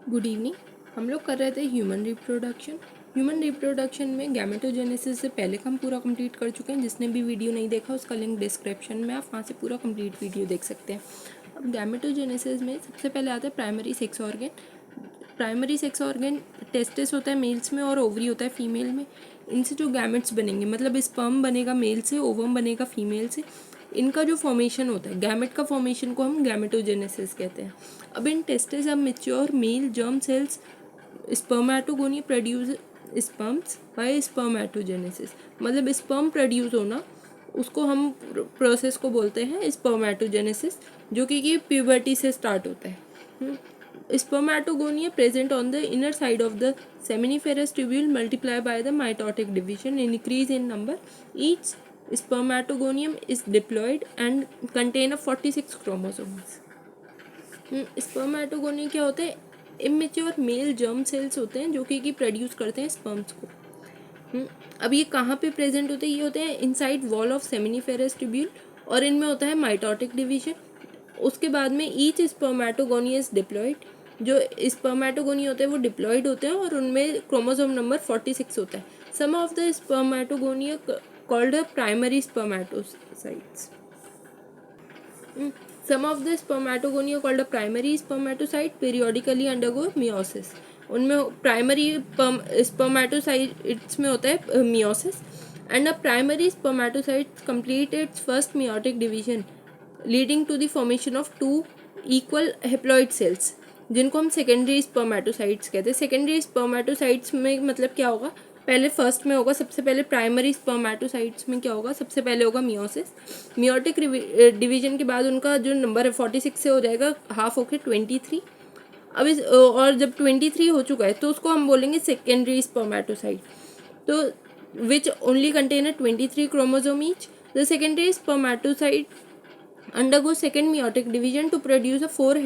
Good evening. हम लोग कर रहे थे ह्यूमन रिप्रोडक्शन। ह्यूमन रिप्रोडक्शन में गैमेटोजेनेसिस से पहले का हम पूरा कंप्लीट कर चुके हैं। जिसने भी वीडियो नहीं देखा उसका लिंक डिस्क्रिप्शन में, आप वहाँ से पूरा कंप्लीट वीडियो देख सकते हैं। अब गैमेटोजेनेसिस में सबसे पहले आता है primary sex organ. Primary sex organ testis होता है मेल्स में और ओवरी होता है फीमेल में। इनसे जो गैमेट्स बनेंगे, मतलब स्पर्म बनेगा मेल से, ओवम बनेगा फीमेल से। इनका जो फॉर्मेशन होता है, गैमेट का फॉर्मेशन को हम गैमेटोजेनेसिस कहते हैं। अब in testis of mature male germ cells spermatogonia produce sperms by spermatogenesis. मतलब स्पर्म प्रोड्यूस होना, उसको हम प्रोसेस को बोलते हैं स्पर्मेटोजेनेसिस, जो कि प्यूबर्टी से स्टार्ट होता है। Spermatogonia present on the inner side of the seminiferous tubule multiply by the mitotic division, increase in number. Each spermatogonium is diploid and contain of 46 chromosomes. Spermatogonia क्या होते हैं? इमेच्योर मेल जर्म सेल्स होते हैं जो कि produce करते हैं sperms को। अब ये कहाँ पे प्रेजेंट होते हैं? ये होते हैं inside wall of seminiferous tubule, और इनमें होता है माइटोटिक डिवीजन। उसके बाद में ईच स्पर्मेटोगोनिया इज डिप्लॉयड। जो स्पर्मेटोगोनिया होते हैं वो डिप्लॉयड होते हैं और उनमें क्रोमोसोम नंबर 46 होता है। Some of the spermatogonia called primary spermatocytes. Some of the spermatogonia called a primary spermatocyte periodically undergo meiosis. उनमें प्राइमरी स्पर्मेटोसाइट्स में होता है meiosis, and a primary spermatocyte complete its first meiotic division leading to the formation of 2 equal haploid cells, जिनको हम secondary spermatocytes कहते हैं। Secondary spermatocytes में मतलब क्या होगा? पहले फर्स्ट में होगा, सबसे पहले प्राइमरी स्पर्मेटोसाइट्स में क्या होगा? सबसे पहले होगा मियोसिस। मियोटिक डिवीजन के बाद उनका जो नंबर है 46 से हो जाएगा हाफ होके 23। अब इस और जब 23 हो चुका है तो उसको हम बोलेंगे सेकेंडरी स्पर्मेटोसाइट, तो which only contain 23 chromosome each. The secondary spermatocyte undergo second meiotic division to produce a 4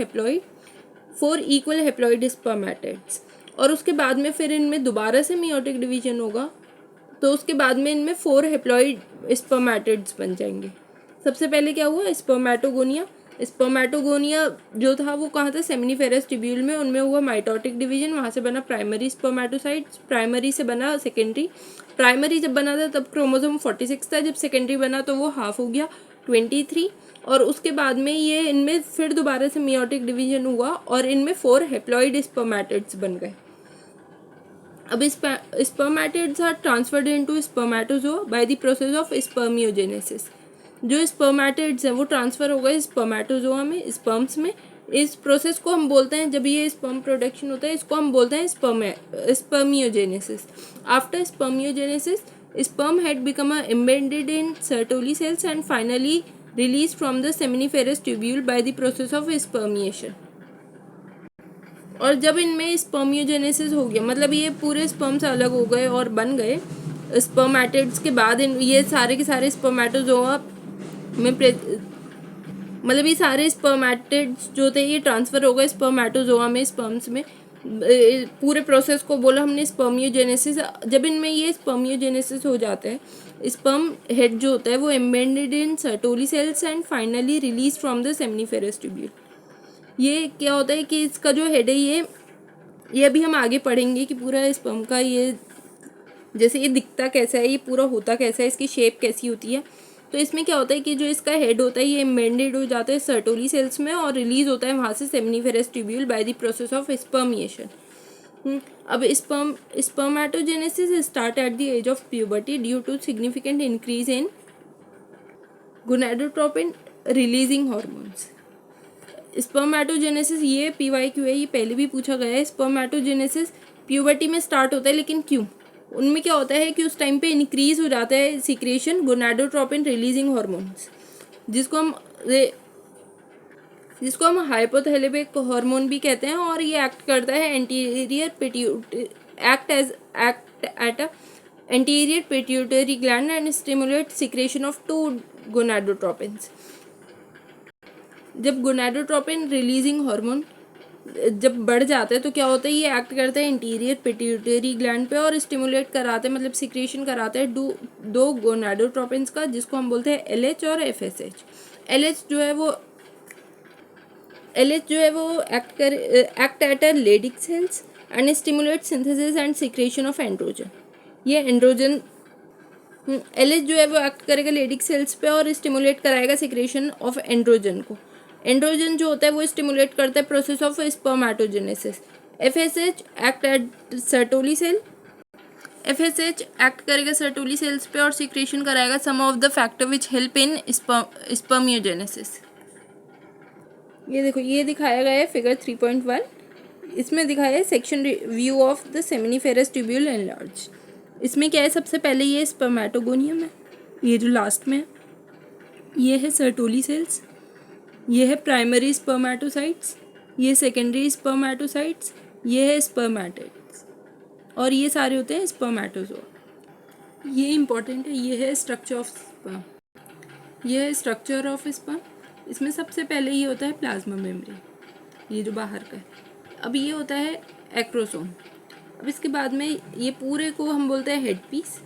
equal haploid spermatids। और उसके बाद में फिर इनमें दोबारा से meiotic division होगा, तो उसके बाद में इनमें 4 haploid spermatids बन जाएंगे। सबसे पहले क्या हुआ? स्पर्मेटोगोनिया। स्पर्मेटोगोनिया जो था वो कहाँ था? सेमिनिफेरस ट्यूब्यूल में। उनमें हुआ माइटोटिक डिवीजन, वहाँ से बना प्राइमरी स्पर्मेटोसाइट, प्राइमरी से बना सेकेंडरी। प्राइमरी जब बना था तब क्रोमोसोम 46 था, जब सेकेंडरी बना तो वो हाफ हो गया 23। और उसके बाद में ये इनमें फिर दोबारा से मियोटिक डिवीजन हुआ और इनमें 4 हेप्लॉइड स्पर्मेटिड्स बन गए। अब spermatids are transferred into spermatozoa by the process of spermiogenesis. जो स्पर्मेटिड्स हैं वो ट्रांसफर हो गए स्पर्मेटोजोआ में, स्पर्म्स में। इस प्रोसेस को हम बोलते हैं, जब ये स्पर्म प्रोडक्शन होता है इसको हम बोलते हैं spermiogenesis. After spermiogenesis sperm had become embedded in Sertoli cells and finally released from the seminiferous tubule by the process of spermiation। और जब इनमें स्पर्मियोजेनेसिस हो गया, मतलब ये पूरे स्पर्म्स अलग हो गए और बन गए स्पर्मेटिड्स के बाद, इन ये सारे के सारे स्पर्मेटोजोआ में मतलब ये सारे स्पर्मेटिड्स जो थे ये ट्रांसफर हो गए स्पर्मेटोजोआ में, स्पर्म्स में। पूरे प्रोसेस को बोला हमने स्पर्मियोजेनेसिस। जब इनमें ये स्पर्मियोजेनेसिस हो जाता है, स्पर्म हेड जो होता है वो embedded in Sertoli cells and finally release from the seminiferous tubule. ये क्या होता है कि इसका जो हेड है ये अभी हम आगे पढ़ेंगे कि पूरा स्पर्म का ये जैसे ये दिखता कैसा है, ये पूरा होता कैसा है, इसकी शेप कैसी होती है। तो इसमें क्या होता है कि जो इसका हेड होता है ये एम्बेडेड हो जाता है सर्टोली सेल्स में और रिलीज होता है वहाँ से seminiferous tubule by the process of spermiation. अब spermatogenesis start at the age of puberty due to significant increase in gonadotropin releasing hormones. Spermatogenesis ये PYQ है, ये पहले भी पूछा गया है। स्पर्मेटोजेनेसिस प्यूबर्टी में स्टार्ट होता है, लेकिन क्यों? उनमें क्या होता है कि उस टाइम पे इंक्रीज हो जाता है सिक्रेशन गोनाडोट्रोपिन रिलीजिंग हॉर्मोन्स, जिसको हम हाइपोथैलेमिक हार्मोन भी कहते हैं। और ये एक्ट करता है anterior pituitary gland and stimulate secretion of 2 gonadotropins. जब गोनाडोट्रोपिन रिलीजिंग हार्मोन जब बढ़ जाता है तो क्या होता है, ये एक्ट करता है इंटीरियर पिट्यूटरी ग्लैंड पे और स्टिमुलेट कराते हैं, मतलब सिक्रेशन कराते हैं 2 गोनाडोट्रोपिन्स का, जिसको हम बोलते हैं LH और FSH। LH जो है वो LH जो है वो act at a Leydig cells and stimulate synthesis and secretion of androgen. ये एंड्रोजन LH जो है वो एक्ट करेगा लेडिक सेल्स पे और स्टिमुलेट कराएगा सिक्रेशन ऑफ एंड्रोजन को। एंड्रोजन जो होता है वो स्टिमुलेट करता है process of spermatogenesis. FSH act at Sertoli cell. FSH act करेगा सर्टोली सेल्स पे और सिक्रेशन कराएगा some of the factor which help in spermiogenesis. ये देखो, ये दिखाया गया है फिगर 3.1। इसमें दिखाया है section view of the seminiferous tubule enlarge. इसमें क्या है, सबसे पहले ये स्पर्मेटोगोनियम है, ये जो लास्ट में है, ये है सर्टोली सेल्स, ये है प्राइमरी स्पर्मेटोसाइट्स, ये सेकेंडरी स्पर्मेटोसाइट्स, ये है स्पर्मेटिड्स, और ये सारे होते हैं स्पर्मेटोजोआ। ये इंपॉर्टेंट है, ये है स्ट्रक्चर ऑफ स्पर्म। ये है स्ट्रक्चर ऑफ स्पर्म। इसमें सबसे पहले ये होता है प्लाज्मा मेम्ब्रेन, ये जो बाहर का है। अब ये होता है एक्रोसोम। अब इसके बाद में ये पूरे को हम बोलते हैं हेड पीस।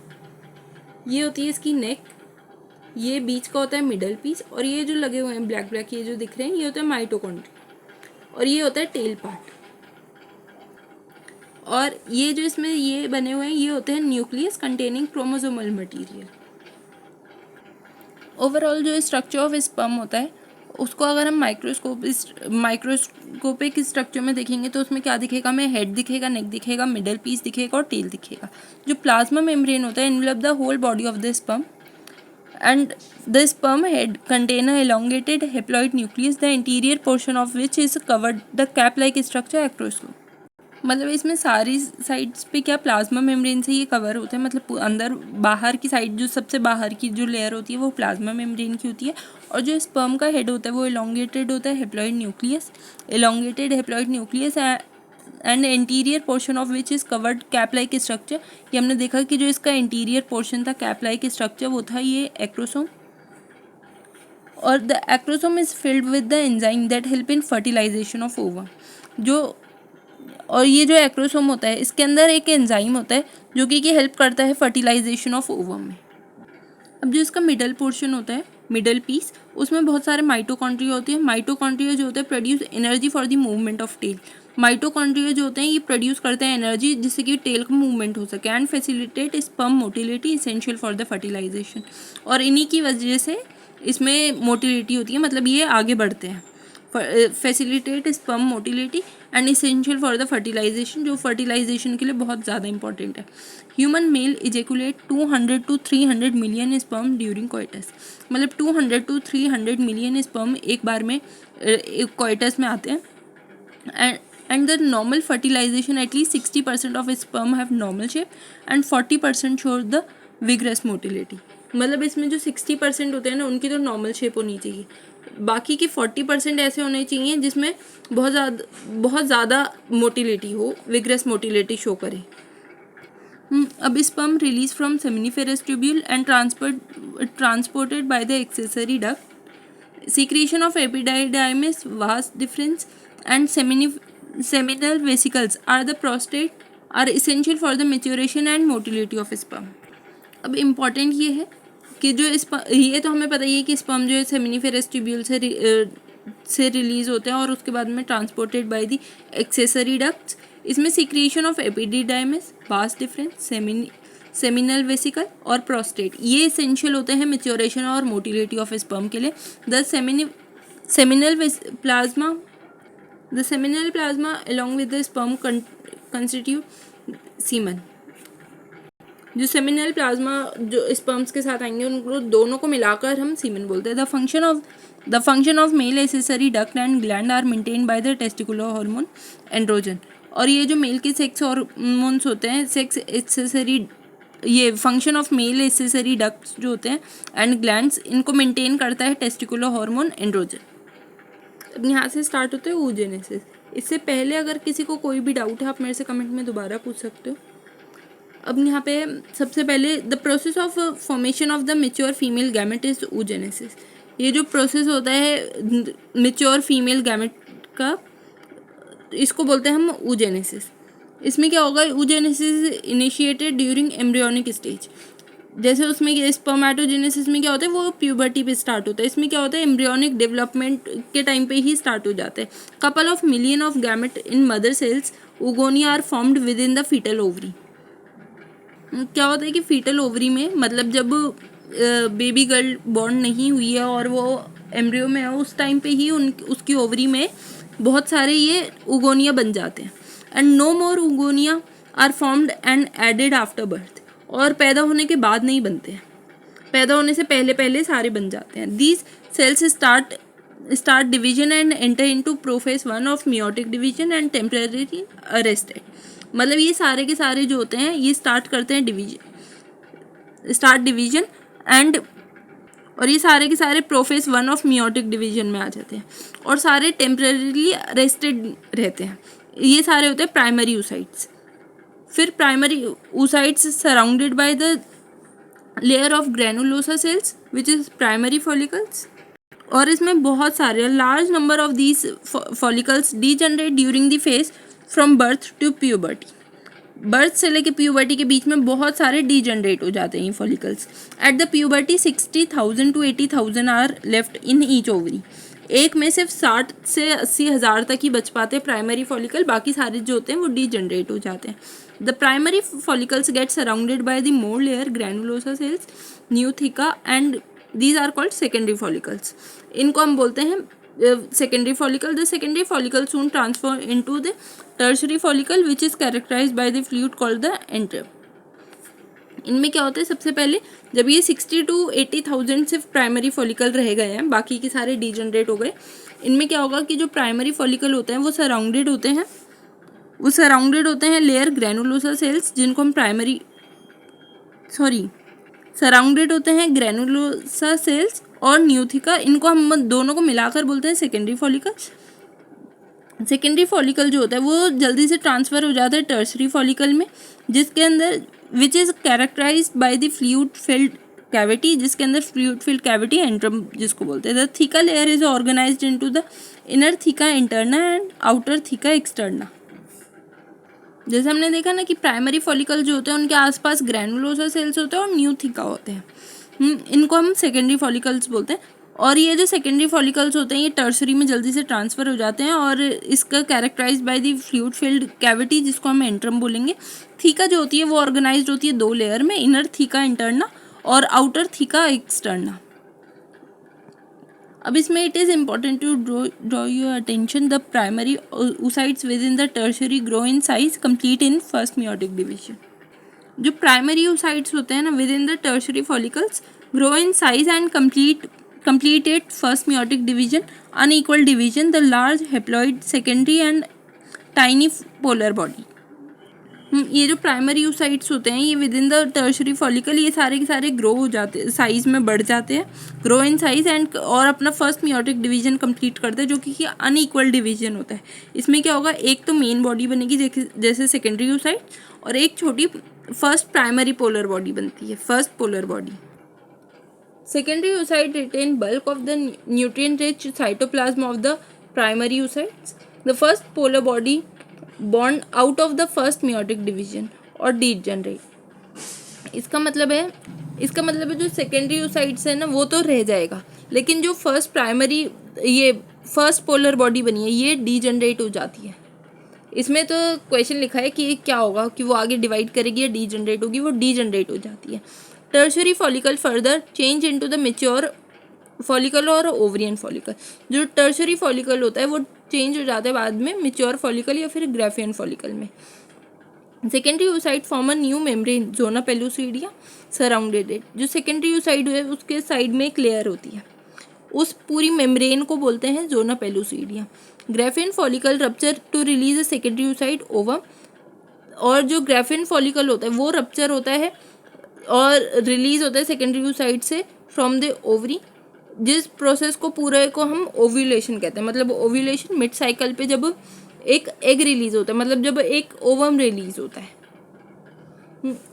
ये होती है इसकी नेक, ये बीच का होता है मिडल पीस, और ये जो लगे हुए हैं ब्लैक ब्लैक ये जो दिख रहे हैं ये होता है माइटोकॉन्ड्रिया, और ये होता है टेल पार्ट। और ये जो इसमें ये बने हुए हैं ये होते हैं nucleus containing chromosomal material. Overall जो स्ट्रक्चर ऑफ स्पर्म होता है उसको अगर हम माइक्रोस्कोपिक स्ट्रक्चर में देखेंगे तो उसमें क्या दिखेगा, हमें हेड दिखेगा, नेक दिखेगा, मिडल पीस दिखेगा और टेल दिखेगा। जो प्लाज्मा मेम्ब्रेन होता है envelop the whole body of the sperm and the sperm head contain a elongated haploid nucleus, the interior portion of which is covered the cap like structure acrosome। मतलब इसमें सारी sides पे क्या plasma membrane से ये cover होते हैं, मतलब अंदर बाहर की साइड जो सबसे बाहर की जो लेयर होती है वो प्लाज्मा मेम्ब्रेन की होती है, और जो स्पर्म का हेड होता है वो एलोंगेटेड होता है elongated haploid nucleus and interior portion of which is covered cap like structure. ये हमने देखा कि जो इसका इंटीरियर पोर्शन था कैप लाइक स्ट्रक्चर वो था ये एक्रोसोम, और the acrosome is filled with the enzyme that help in fertilization of ovum. और ये जो एक्रोसोम होता है इसके अंदर एक एंजाइम होता है जो कि हेल्प करता है फर्टिलाइजेशन ऑफ ओवम में। अब जो इसका मिडल पोर्शन होता है, मिडल पीस, उसमें बहुत सारे माइटोकॉन्ड्रिया होते हैं। माइटोकॉन्ड्रिया जो होते हैं produce energy for the movement of tail. Mitochondria जो होते हैं ये प्रोड्यूस करते हैं एनर्जी जिससे कि टेल का मूवमेंट हो सके and facilitate sperm motility essential for the fertilization. और इन्हीं की वजह से इसमें मोटिलिटी होती है, मतलब ये आगे बढ़ते हैं। Facilitate sperm motility and essential for the fertilization, जो फर्टिलाइजेशन के लिए बहुत ज़्यादा इंपॉर्टेंट है। Human male ejaculate 200 to 300 million sperm during coitus. मतलब 200 to 300 मिलियन स्पर्म एक बार में कोइटस में आते हैं। And the normal fertilization at least 60% of sperm have normal shape and 40% show the vigorous motility. मतलब इसमें जो 60% होते हैं ना उनकी तो नॉर्मल शेप होनी चाहिए, बाकी के 40% ऐसे होने चाहिए जिसमें बहुत ज़्यादा मोटिलिटी हो, विग्रस मोटिलिटी शो करे। अब sperm release from seminiferous tubule and transported by the accessory duct. Secretion of epididymis, vas deferens and seminal vesicles are the prostate are essential for the maturation and motility of sperm। अब important ये है कि जो ये तो हमें पता ही है कि स्पर्म जो है सेमिनिफेरस ट्यूब्यूल से रिलीज होते हैं और उसके बाद में transported by the accessory ducts. इसमें secretion of epididymis, vas deferens, seminal vesicle और प्रोस्टेट ये इसेंशियल होते हैं मेच्योरेशन और मोटिलिटी ऑफ स्पर्म के लिए। The seminal plasma along with the sperm constitute semen। जो सेमिनल प्लाज्मा जो स्पर्म्स के साथ आएंगे उनको दोनों को मिलाकर हम सीमेन बोलते हैं। The function of male accessory duct and gland are maintain by the testicular hormone androgen. और ये जो मेल के सेक्स हार्मोन्स होते हैं, सेक्स एसेसरी, ये function of male accessory ducts जो होते हैं एंड ग्लैंड्स, इनको मेंटेन करता है टेस्टिकुलर हार्मोन एंड्रोजन। अब यहाँ से स्टार्ट होते हैं oogenesis। इससे पहले अगर किसी को कोई भी डाउट है आप मेरे से कमेंट में दोबारा पूछ सकते हो। अब यहाँ पे सबसे पहले the process of formation of the mature female gamete is oogenesis। ये जो प्रोसेस होता है मेच्योर फीमेल गैमेट का, इसको बोलते हैं हम oogenesis। इसमें क्या होगा, oogenesis initiated during embryonic stage. जैसे उसमें स्पर्मेटोजेनेसिस में क्या होता है, वो प्यूबर्टी पे स्टार्ट होता है। इसमें क्या होता है, एम्ब्रियोनिक डेवलपमेंट के टाइम पे ही स्टार्ट हो जाते हैं। Couple of million of gamete in mother cells oogonia are formed within the foetal ovary. क्या होता है कि फीटल ओवरी में, मतलब जब बेबी गर्ल बॉर्न नहीं हुई है और वो एम्ब्रियो में है, उस टाइम पे ही उसकी ओवरी में बहुत सारे ये उगोनिया बन जाते हैं। And no more oogonia are formed and added after birth. और पैदा होने के बाद नहीं बनते हैं, पैदा होने से पहले पहले सारे बन जाते हैं। These cells start division and enter into prophase 1 of meiotic division and temporary arrested. मतलब ये सारे के सारे जो होते हैं ये स्टार्ट करते हैं डिवीजन एंड, और ये सारे के सारे प्रोफेस 1 ऑफ मियोटिक डिवीजन में आ जाते हैं और सारे टेम्परेरीली अरेस्टेड रहते हैं। ये सारे होते हैं प्राइमरी oocytes। फिर primary oocytes surrounded by the layer of granulosa cells which is primary follicles. और इसमें बहुत सारे large number of these follicles degenerate during the phase from birth to puberty. Birth से लेके प्यूबर्टी के बीच में बहुत सारे डीजनरेट हो जाते हैं ये follicles. At the puberty 60,000 to 80,000 are left in each ovary. एक में सिर्फ 60 से 80,000 तक ही बच पाते हैं प्राइमरी फॉलिकल, बाकी सारे जो होते हैं वो डीजनरेट हो जाते हैं। The primary follicles get surrounded by the more layer granulosa cells new theca and these are called secondary follicles. इनको हम बोलते हैं secondary follicle. The secondary follicle soon transfer into the tertiary follicle which is characterized by the fluid called the antrum. इनमें क्या होता है, सबसे पहले जब ये 60 to 80,000 सिर्फ प्राइमरी फॉलिकल रह गए हैं, बाकी के सारे डीजनरेट हो गए, इनमें क्या होगा कि जो प्राइमरी फॉलिकल होते हैं वो सराउंडेड होते हैं लेयर ग्रैनुलोसा सेल्स, जिनको हम सराउंडेड होते हैं ग्रैनुलोसा सेल्स और न्यूथिका। इनको हम दोनों को मिलाकर बोलते हैं सेकेंडरी फॉलिकल। सेकेंडरी फॉलिकल जो होता है वो जल्दी से ट्रांसफ़र हो जाता है टर्शरी फॉलिकल में, जिसके अंदर which is characterized by the fluid filled cavity, जिसके अंदर फ्लूइड फिल्ड कैविटी एंट्रम जिसको बोलते हैं। The theca layer is organized into the inner theca interna and outer theca externa. जैसे हमने देखा ना कि प्राइमरी फॉलिकल जो होते हैं उनके आसपास ग्रैनुलोसा सेल्स होते हैं और न्यू थीका होते हैं, इनको हम सेकेंडरी फॉलिकल्स बोलते हैं। और ये जो सेकेंडरी फॉलिकल्स होते हैं ये टर्सरी में जल्दी से ट्रांसफ़र हो जाते हैं और इसका characterize by the fluid filled cavity, जिसको हम एंट्रम बोलेंगे। थीका जो होती है वो ऑर्गेनाइज्ड होती है 2 लेयर में, इनर थीका इंटरना और आउटर थीका एक्सटर्ना। अब इसमें it is important to draw your attention the primary oocytes within the tertiary grow in size complete in first meiotic division. जो प्राइमरी oocytes होते हैं ना within the tertiary follicles grow in size and complete at first meiotic division, unequal division, the large haploid secondary and tiny polar body। ये जो primary oocytes होते हैं ये with in the tertiary follicle ये सारे के सारे grow हो जाते हैं, साइज में बढ़ जाते हैं, ग्रो इन साइज एंड और अपना फर्स्ट मियोटिक डिवीजन कंप्लीट करते हैं, जो कि अनइक्वल डिवीजन होता है। इसमें क्या होगा, एक तो मेन बॉडी बनेगी जैसे सेकेंडरी oocyte, और एक छोटी फर्स्ट प्राइमरी पोलर बॉडी बनती है, first polar body. Secondary oocyte retain bulk of the nutrient-rich cytoplasm of the primary oocytes. The first polar body born out of the first meiotic division or degenerate। इसका मतलब है जो secondary oocytes है ना वो तो रह जाएगा, लेकिन जो फर्स्ट पोलर बॉडी बनी है ये डीजनरेट हो जाती है। इसमें तो क्वेश्चन लिखा है कि क्या होगा, कि वो आगे डिवाइड करेगी या डीजनरेट होगी, वो डीजनरेट हो जाती है। Tertiary follicle further change into the mature follicle और ओवरियन फॉलिकल। जो टर्शरी फॉलिकल होता है वो चेंज हो जाता है बाद में मेच्योर फॉलिकल या फिर ग्राफियन फॉलिकल में। Secondary oocyte form a new membrane zona pellucida surrounded it. जो सेकेंडरी oocyte है उसके साइड में एक लेयर होती है, उस पूरी मेम्ब्रेन को बोलते हैं zona pellucida. Graafian follicle rupture to release a secondary oocyte ovum. और जो ग्राफियन फॉलिकल होता है वो रप्चर होता है और रिलीज होता है सेकेंडरी oocyte से फ्रॉम द ओवरी, जिस प्रोसेस को पूरे को हम ओव्यूलेशन कहते हैं। मतलब ओव्यूलेशन मिड साइकिल पे जब एक एग रिलीज होता है, मतलब जब एक ओवम रिलीज होता है।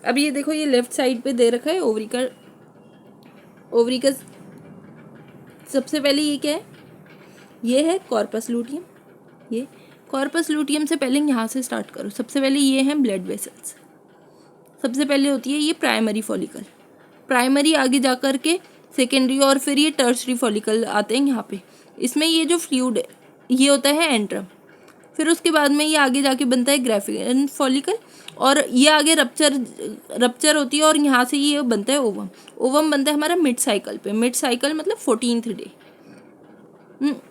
अब ये देखो, ये लेफ्ट साइड पे दे रखा है ओवरी का सबसे पहले ये क्या है, ये है कॉर्पस लूटियम। ये कॉर्पस लूटियम से पहले यहाँ से स्टार्ट करो। सबसे पहले ये है ब्लड वेसल्स, सबसे पहले होती है ये प्राइमरी फॉलिकल। प्राइमरी आगे जा कर के सेकेंडरी और फिर ये टर्शरी फॉलिकल आते हैं यहाँ पे। इसमें ये जो फ्लूइड ये होता है एंट्रम, फिर उसके बाद में ये आगे जाके बनता है ग्राफियन फॉलिकल और ये आगे रप्चर होती है और यहाँ से ये बनता है ओवम। ओवम बनता है हमारा मिड साइकिल पे, मिड साइकिल मतलब 14th डे।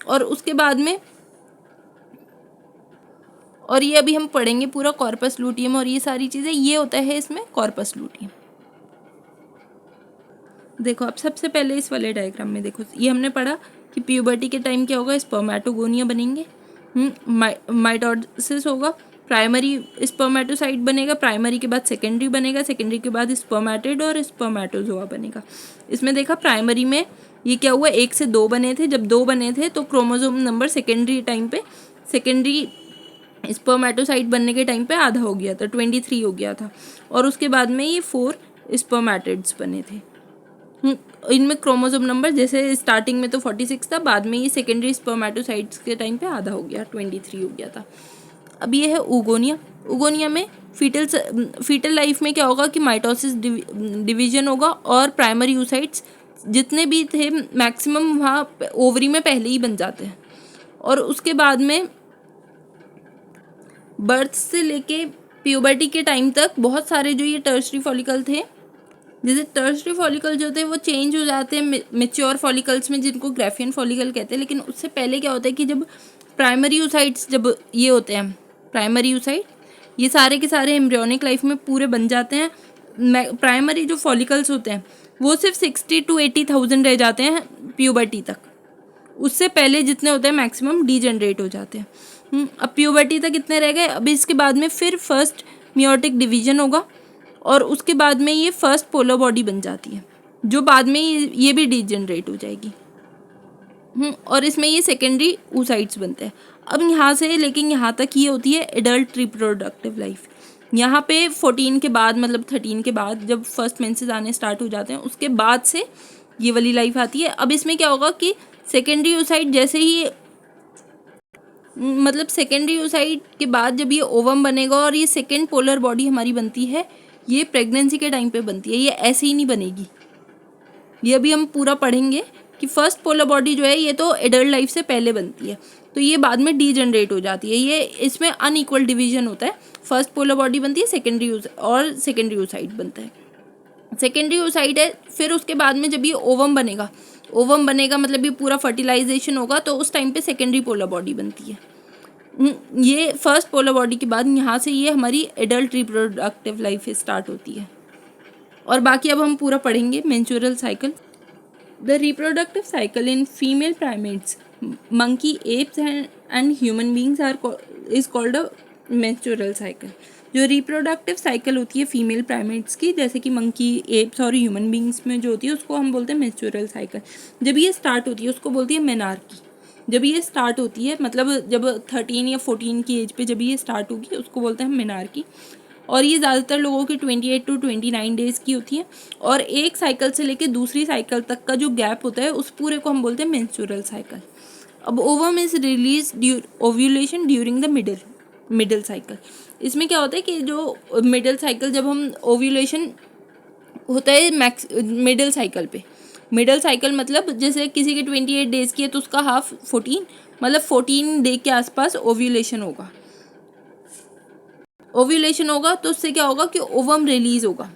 और उसके बाद में और ये अभी हम पढ़ेंगे पूरा कॉर्पस लूटियम और ये सारी चीज़ें, ये होता है इसमें कॉर्पस लूटियम। देखो अब सबसे पहले इस वाले डायग्राम में देखो, ये हमने पढ़ा कि प्यूबर्टी के टाइम क्या होगा, स्पर्मेटोगोनिया बनेंगे, माइटोसिस होगा, प्राइमरी स्पर्मेटोसाइट बनेगा, प्राइमरी के बाद सेकेंडरी बनेगा, सेकेंडरी के बाद स्पर्मेटिड और स्पर्मेटोजोआ बनेगा। इसमें देखा प्राइमरी में ये क्या हुआ, 1 से 2 बने थे, जब 2 बने थे तो क्रोमोसोम नंबर सेकेंडरी टाइम पे, सेकेंडरी स्पर्मेटोसाइट बनने के टाइम पे आधा हो गया था, 23 हो गया था। और उसके बाद में ये 4 स्पर्मेटिड्स बने थे। इनमें क्रोमोसोम नंबर जैसे स्टार्टिंग में तो 46 था, बाद में ये सेकेंडरी स्पर्मेटोसाइट्स के टाइम पे आधा हो गया, 23 हो गया था। अब ये है ऊगोनिया। ऊगोनिया में फीटल लाइफ में क्या होगा कि माइटोसिस डिवीजन होगा और प्राइमरी oocytes जितने भी थे मैक्सिमम वहाँ ओवरी में पहले ही बन जाते हैं। और उसके बाद में बर्थ से लेके प्यूबर्टी के टाइम तक बहुत सारे जो ये टर्शरी फॉलिकल थे, जैसे टर्शरी फॉलिकल जो थे वो चेंज हो जाते हैं मेच्योर फॉलिकल्स में जिनको ग्राफियन फॉलिकल कहते हैं। लेकिन उससे पहले क्या होता है कि जब प्राइमरी oocytes जब ये होते हैं प्राइमरी oocyte, ये सारे के सारे एम्ब्रियोनिक लाइफ में पूरे बन जाते हैं। प्राइमरी जो फॉलिकल्स होते हैं वो सिर्फ 60 to 80,000 रह जाते हैं प्यूबर्टी तक, उससे पहले जितने होते हैं मैक्सिमम डीजनरेट हो जाते हैं। अब प्यूबर्टी तक इतने रह गए। अब इसके बाद में फिर फर्स्ट मियोटिक डिवीजन होगा और उसके बाद में ये फर्स्ट पोलर बॉडी बन जाती है, जो बाद में ये भी डीजनरेट हो जाएगी। और इसमें ये सेकेंडरी oocytes बनते हैं। अब यहाँ से लेकिन यहाँ तक ये होती है एडल्ट रिप्रोडक्टिव लाइफ। यहाँ पे 14 के बाद मतलब 13 के बाद जब फर्स्ट मेंसेस आने स्टार्ट हो जाते हैं उसके बाद से ये वाली लाइफ आती है। अब इसमें क्या होगा कि सेकेंडरी oocyte जैसे ही मतलब सेकेंडरी oocyte के बाद जब ये ओवम बनेगा और ये सेकेंड पोलर बॉडी हमारी बनती है, ये प्रेगनेंसी के टाइम पे बनती है, ये ऐसे ही नहीं बनेगी। ये अभी हम पूरा पढ़ेंगे कि फर्स्ट पोलर बॉडी जो है ये तो एडल्ट लाइफ से पहले बनती है, तो ये बाद में डीजनरेट हो जाती है। ये इसमें अनइक्वल डिवीजन होता है, फर्स्ट पोलर बॉडी बनती है सेकेंडरी और सेकेंडरी oocyte बनता है, सेकेंडरी oocyte है। फिर उसके बाद में जब ये ओवम बनेगा, ओवम बनेगा मतलब ये पूरा फर्टिलाइजेशन होगा, तो उस टाइम पे सेकेंडरी पोलर बॉडी बनती है। ये फर्स्ट पोलर बॉडी के बाद यहाँ से ये हमारी एडल्ट रिप्रोडक्टिव लाइफ स्टार्ट होती है। और बाकी अब हम पूरा पढ़ेंगे menstrual cycle. The reproductive cycle in female primates, monkey, apps and human beings is called a menstrual cycle. जो रिप्रोडक्टिव साइकिल होती है फीमेल प्राइमेट्स की, जैसे कि मंकी, एप्स और ह्यूमन बींग्स में जो होती है उसको हम बोलते हैं मेंस्ट्रुअल साइकिल। जब ये स्टार्ट होती है उसको बोलती है मेनार्की। जब ये स्टार्ट होती है मतलब जब 13 या 14 की एज पे जब ये स्टार्ट होगी उसको बोलते हैं मेनार्की। और ये ज़्यादातर लोगों की 28 to 29 डेज़ की होती है। और एक साइकिल से लेके दूसरी साइकिल तक का जो गैप होता है उस पूरे को हम बोलते हैं मेंस्ट्रुअल साइकिल। अब ovum is release ovulation during the middle cycle. इसमें क्या होता है कि जो मिडिल साइकिल जब हम ओव्यूलेशन होता है मिडिल साइकिल पे, मिडिल साइकिल मतलब जैसे किसी की 28 डेज़ की है तो उसका हाफ 14 मतलब 14 डे के आसपास ओव्यूलेशन होगा। ओव्यूलेशन होगा तो उससे क्या होगा कि ओवम रिलीज होगा।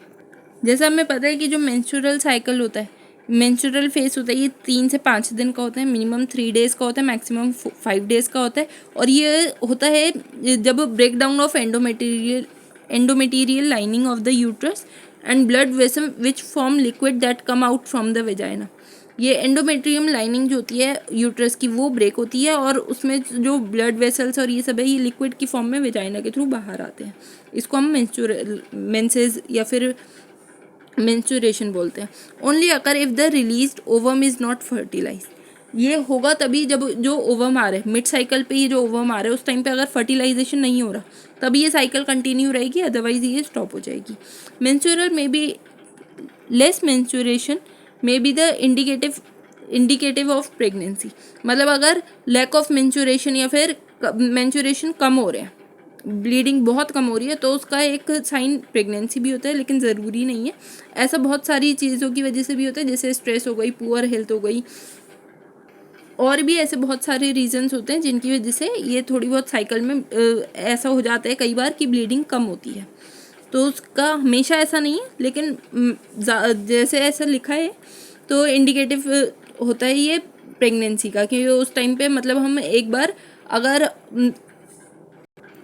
जैसा हमें पता है कि जो मेंस्ट्रुअल साइकिल होता है, मेंस्ट्रुअल फेस होता है, ये 3 से 5 दिन का होता है, मिनिमम 3 डेज़ का होता है, मैक्सिमम 5 डेज़ का होता है। और ये होता है जब break down of endometrial lining of the uterus and blood vessel which form liquid that come out from the vagina. ये एंडोमेट्रियम लाइनिंग जो होती है यूट्रस की वो ब्रेक होती है और उसमें जो ब्लड वेसल्स और ये सब है ये लिक्विड की फॉर्म में वेजाइना के थ्रू बाहर आते हैं। इसको हम मेंसेस या फिर मेंस्ट्रुएशन बोलते हैं। Only occur if the released ovum is not fertilize. ये होगा तभी जब जो ओवम आ रहा है मिड साइकिल पे, ये जो ओवम आ रहा है उस टाइम पे अगर फर्टिलाइजेशन नहीं हो रहा तभी ये साइकिल कंटिन्यू रहेगी, अदरवाइज ये स्टॉप हो जाएगी। मेंस्ट्रुअल में भी less menstruation may be the indicative of pregnancy. मतलब अगर लैक ऑफ मेंस्ट्रुएशन या फिर मेंस्ट्रुएशन कम हो रहे हैं ब्लीडिंग बहुत कम हो रही है तो उसका एक साइन प्रेगनेंसी भी होता है, लेकिन ज़रूरी नहीं है। ऐसा बहुत सारी चीज़ों की वजह से भी होता है, जैसे स्ट्रेस हो गई, पुअर हेल्थ हो गई, और भी ऐसे बहुत सारे रीजंस होते हैं जिनकी वजह से ये थोड़ी बहुत साइकिल में ऐसा हो जाता है कई बार कि ब्लीडिंग कम होती है। तो उसका हमेशा ऐसा नहीं है, लेकिन जैसे ऐसा लिखा है तो इंडिकेटिव होता है ये प्रेगनेंसी का, क्योंकि उस टाइम पे मतलब हम एक बार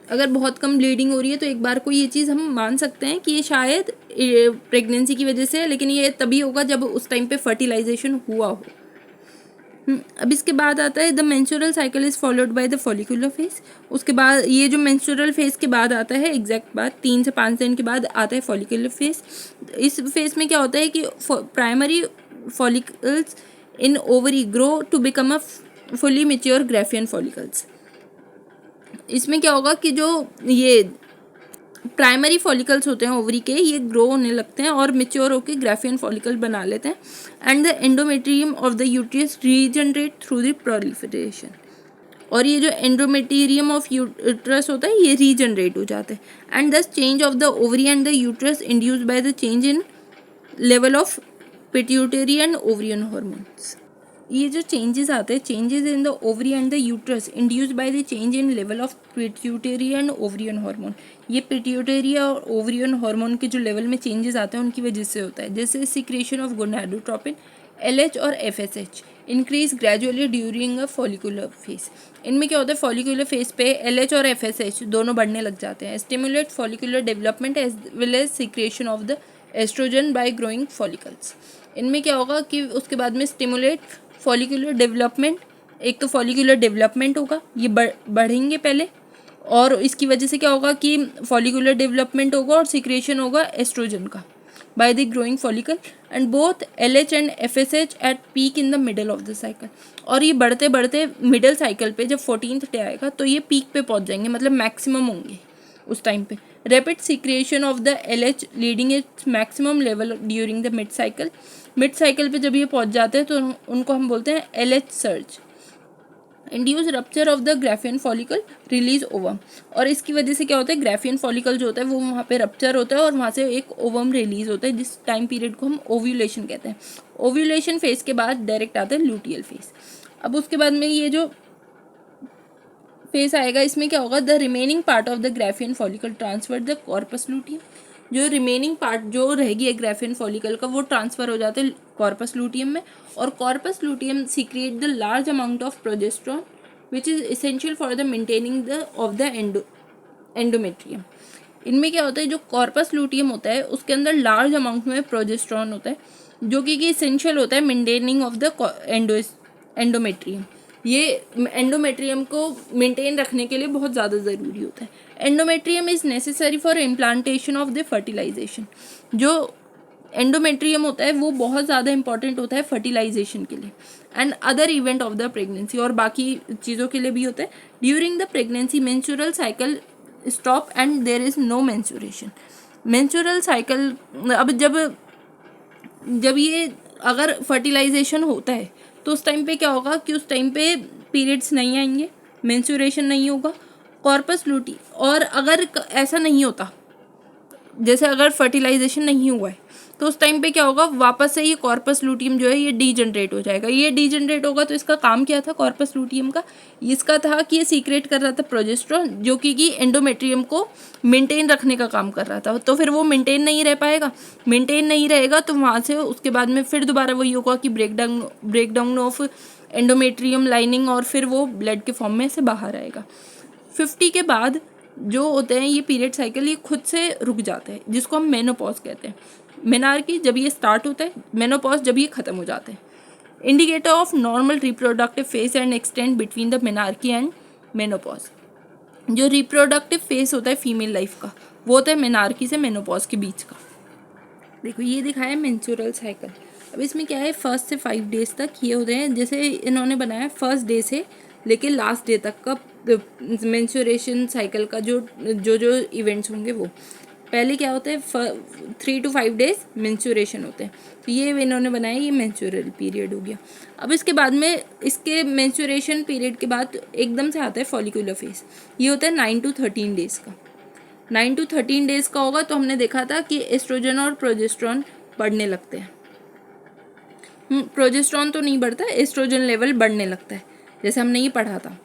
अगर बहुत कम ब्लीडिंग हो रही है तो एक बार को ये चीज़ हम मान सकते हैं कि ये शायद प्रेगनेंसी की वजह से है, लेकिन ये तभी होगा जब उस टाइम पे फर्टिलाइजेशन हुआ हो। अब इसके बाद आता है the menstrual cycle is followed by the follicular phase. उसके बाद ये जो मेंस्ट्रुअल फेज के बाद आता है, एग्जैक्ट बाद 3 से 5 दिन के बाद आता है फॉलिकुलर फेज। इस फेज में क्या होता है कि primary follicles in ovary grow to become a fully mature Graafian follicles. इसमें क्या होगा कि जो ये प्राइमरी फॉलिकल्स होते हैं ओवरी के, ये ग्रो होने लगते हैं और मेच्योर होकर ग्राफियन फॉलिकल बना लेते हैं। And the endometrium of the uterus regenerate through the proliferation. और ये जो एंडोमेट्रियम ऑफ यूट्रस होता है ये रीजनरेट हो जाता है। एंड दस change of the ovary and the uterus induced by the change in level of pituitary and ovarian hormones. ये जो चेंजेस आते हैं, changes in the ovary and the uterus induced by the change in level of pituitary and ovarian hormone. ये pituitary और ovarian hormone के जो level में changes आते हैं उनकी वजह से होता है, जैसे सिक्रेशन ऑफ गोनाडोट्रोपिन, LH और FSH increase gradually during a follicular phase. इनमें क्या होता है, फॉलिकुलर फेज पे LH और FSH दोनों बढ़ने लग जाते हैं। Stimulate follicular development as well as secretion of the oestrogen by growing follicles. इनमें क्या होगा कि उसके बाद में स्टिमुलेट फॉलिकुलर डेवलपमेंट, एक तो फॉलिकुलर डेवलपमेंट होगा, ये बढ़ेंगे पहले, और इसकी वजह से क्या होगा कि फॉलिकुलर डेवलपमेंट होगा और सिक्रेशन होगा एस्ट्रोजन का by the growing follicle and both LH and FSH at peak in the middle of the cycle. और ये बढ़ते बढ़ते मिडल साइकिल पे जब 14th डे आएगा तो ये पीक पे पहुंच जाएंगे, मतलब मैक्सिमम होंगे उस टाइम पे। Rapid secretion of the LH leading its maximum level during the mid cycle. Mid cycle पे जब ये पहुंच जाते हैं तो उनको हम बोलते हैं LH surge. Induce rupture of the Graafian follicle, release ovum. और इसकी वजह से क्या होता है, ग्राफियन फॉलिकल जो होता है वो वहाँ पे रप्चर होता है और वहाँ से एक ओवम रिलीज होता है, जिस टाइम पीरियड को हम ओव्यूलेशन कहते हैं। ओव्यूलेशन फेज के बाद डायरेक्ट आता है लूटियल फेज। अब उसके बाद में ये जो फेज आएगा इसमें क्या होगा, the remaining part of the Graafian follicle transfer the corpus luteum. जो रिमेनिंग पार्ट जो रहेगी है ग्राफियन फॉलिकल का वो ट्रांसफर हो जाता है कॉर्पस लूटियम में। और corpus luteum secret the large amount of progesterone which is essential for the maintaining the of the endometrium. इनमें क्या होता है, जो कॉर्पस लूटियम होता है उसके अंदर लार्ज अमाउंट में प्रोजेस्टेरॉन होता है जो कि इसेंशियल होता है मेंटेनिंग ऑफ द एंडोमेट्रियम। ये एंडोमेट्रियम को मेंटेन रखने के लिए बहुत ज़्यादा ज़रूरी होता है। Endometrium is necessary for implantation of the fertilization. जो एंडोमेट्रियम होता है वो बहुत ज़्यादा इंपॉर्टेंट होता है फर्टिलाइजेशन के लिए and other event of the pregnancy, और बाकी चीज़ों के लिए भी होता है। During the pregnancy menstrual cycle stop and there is no menstruation. Menstrual cycle अब जब ये अगर फर्टिलाइजेशन होता है तो उस टाइम पे क्या होगा कि उस टाइम पे पीरियड्स नहीं आएंगे, मेंस्ट्रुएशन नहीं होगा, कॉर्पस लूटी। और अगर ऐसा नहीं होता, जैसे अगर फर्टिलाइजेशन नहीं हुआ है तो उस टाइम पे क्या होगा, वापस से ये कॉर्पस लूटियम जो है ये डीजनरेट हो जाएगा। ये डीजनरेट होगा तो इसका काम क्या था कॉर्पस लूटियम का, इसका था कि ये सीक्रेट कर रहा था प्रोजेस्टेरॉन जो कि एंडोमेट्रियम को मेंटेन रखने का काम कर रहा था। तो फिर वो मेंटेन नहीं रह पाएगा, मेंटेन नहीं रहेगा तो वहाँ से उसके बाद में फिर दोबारा वही होगा कि ब्रेकडाउन ऑफ एंडोमेट्रियम लाइनिंग, और फिर वो ब्लड के फॉर्म में से बाहर आएगा। 50 के बाद जो होते हैं ये पीरियड साइकिल ये खुद से रुक जाते हैं, जिसको हम मेनोपॉज कहते हैं। मेनार्की जब ये स्टार्ट होता है, मेनोपॉज जब ये खत्म हो जाता है। Indicator of normal reproductive phase and extend between the menarche and menopause. जो रिप्रोडक्टिव फेज होता है फीमेल लाइफ का वो होता है मेनार्की से मेनोपॉज के बीच का। देखो ये दिखाया है मेंस्ट्रुअल साइकिल। अब इसमें क्या है, 1 से 5 डेज तक ये होते हैं, जैसे इन्होंने बनाया 1st डे से लेके लास्ट डे तक का मेंस्ट्रुएशन साइकिल का जो इवेंट्स होंगे वो। पहले क्या होता है 3 to 5 डेज मेंस्ट्रुएशन होते हैं, तो ये इन्होंने बनाया, ये मेंस्ट्रुअल पीरियड हो गया। अब इसके बाद में इसके मेंस्ट्रुएशन पीरियड के बाद एकदम से आता है फॉलिकुलर फेज, ये होता है 9 to 13 डेज का। 9 to 13 डेज का होगा तो हमने देखा था कि एस्ट्रोजन और प्रोजेस्टेरॉन बढ़ने लगते हैं। प्रोजेस्टेरॉन तो नहीं बढ़ता, एस्ट्रोजन लेवल बढ़ने लगता है, जैसे हमने ये पढ़ा था।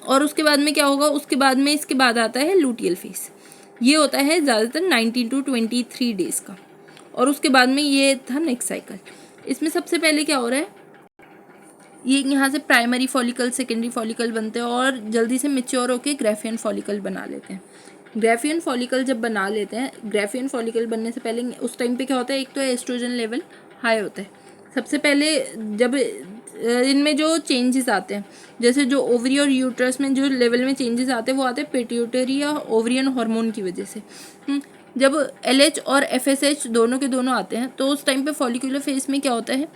और उसके बाद में क्या होगा, उसके बाद में इसके बाद आता है लूटियल फेज, ये होता है ज़्यादातर 19 to 23 डेज का। और उसके बाद में ये था नेक्स्ट साइकिल। इसमें सबसे पहले क्या हो रहा है, ये यहाँ से प्राइमरी फॉलिकल सेकेंडरी फॉलिकल बनते हैं और जल्दी से मेच्योर होकर ग्राफियन फॉलिकल बना लेते हैं। ग्राफियन फॉलिकल जब बना लेते हैं, ग्राफियन फॉलिकल बनने से पहले उस टाइम पे क्या होता है, एक तो एस्ट्रोजन लेवल हाई होता है। सबसे पहले जब इनमें जो चेंजेस आते हैं, जैसे जो ओवरी और यूट्रस में जो लेवल में चेंजेस आते हैं वो आते हैं पिट्यूटरी या ओवरियन हार्मोन की वजह से। जब LH और FSH दोनों के दोनों आते हैं तो उस टाइम पे फॉलिकुलर फेज में क्या होता है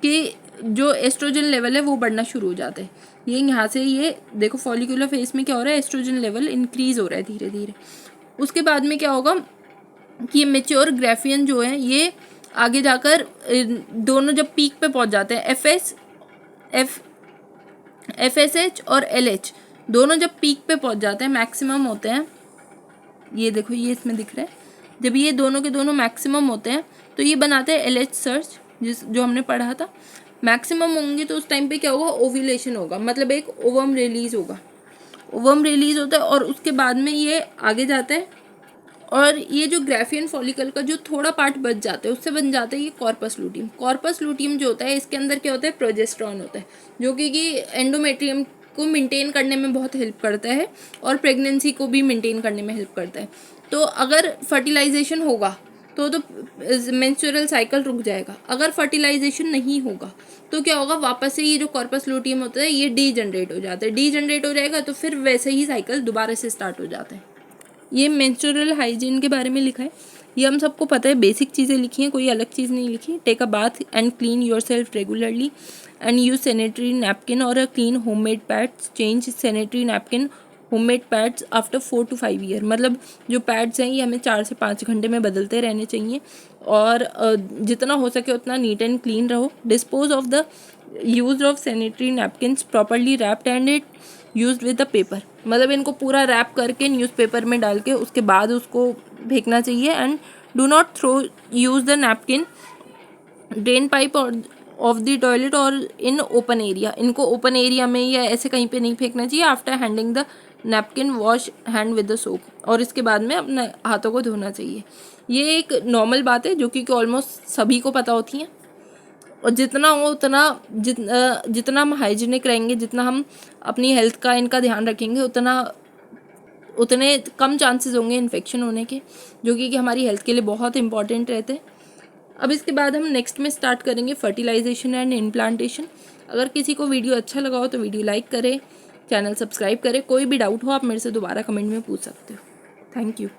कि जो एस्ट्रोजन लेवल है वो बढ़ना शुरू हो जाता है। ये यहाँ से ये देखो फॉलिकुलर फेज में क्या हो रहा है, एस्ट्रोजन लेवल इंक्रीज हो रहा है धीरे धीरे। उसके बाद में क्या होगा कि ये मेच्योर ग्राफियन जो है ये आगे जाकर दोनों जब पीक पे पहुंच जाते हैं, FSH और LH दोनों जब पीक पे पहुंच जाते हैं, मैक्सिमम होते हैं, ये देखो ये इसमें दिख रहा है, जब ये दोनों के दोनों मैक्सिमम होते हैं तो ये बनाते हैं LH सर्च, जो हमने पढ़ा था। मैक्सिमम होंगे तो उस टाइम पे क्या होगा, ओव्यूलेशन होगा, मतलब एक ओवम रिलीज होगा, ओवम रिलीज होता है और उसके बाद में ये आगे जाता है और ये जो ग्राफियन फॉलिकल का जो थोड़ा पार्ट बच जाता है उससे बन जाता है ये कॉर्पस लूटियम। कॉर्पस लूटियम जो होता है इसके अंदर क्या होता है, प्रोजेस्टेरॉन होता है, जो कि एंडोमेट्रियम को मेंटेन करने में बहुत हेल्प करता है और प्रेगनेंसी को भी मेंटेन करने में हेल्प करता है। तो अगर फर्टिलाइजेशन होगा तो मेंस्ट्रुअल साइकिल रुक जाएगा, अगर फर्टिलाइजेशन नहीं होगा तो क्या होगा, वापस से ये जो कॉर्पस लूटियम होता है ये डीजनरेट हो जाता है, डीजनरेट हो जाएगा तो फिर वैसे ही साइकिल दोबारा से स्टार्ट हो जाता है। ये मेंस्ट्रुअल हाइजीन के बारे में लिखा है, ये हम सबको पता है, बेसिक चीज़ें लिखी हैं, कोई अलग चीज़ नहीं लिखी। Take a bath and clean yourself regularly and use sanitary napkin और a clean homemade pads, change sanitary napkin homemade pads after 4 to 5 year. मतलब जो पैड्स हैं ये हमें 4 से 5 घंटे में बदलते रहने चाहिए और जितना हो सके उतना नीट एंड क्लीन रहो। Dispose of the use of sanitary napkins properly wrapped and it use with the paper, मतलब इनको पूरा रैप करके न्यूज़पेपर में डाल के उसके बाद उसको फेंकना चाहिए। And do not throw use the napkin drain pipe और ऑफ द टॉयलेट और इन ओपन एरिया, इनको ओपन एरिया में या ऐसे कहीं पे नहीं फेंकना चाहिए। After handing the napkin wash hand with the soap, और इसके बाद में अपने हाथों को धोना चाहिए। ये एक नॉर्मल बात है जो कि ऑलमोस्ट सभी को पता होती है, और जितना हो उतना जितना हम हाइजीनिक रहेंगे, जितना हम अपनी हेल्थ का इनका ध्यान रखेंगे उतने कम चांसेस होंगे इन्फेक्शन होने के, जो कि हमारी हेल्थ के लिए बहुत इंपॉर्टेंट रहते हैं। अब इसके बाद हम नेक्स्ट में स्टार्ट करेंगे फर्टिलाइजेशन एंड इम्प्लांटेशन। अगर किसी को वीडियो अच्छा लगा हो तो वीडियो लाइक करें, चैनल सब्सक्राइब करें। कोई भी डाउट हो आप मेरे से दोबारा कमेंट में पूछ सकते हो। Thank you.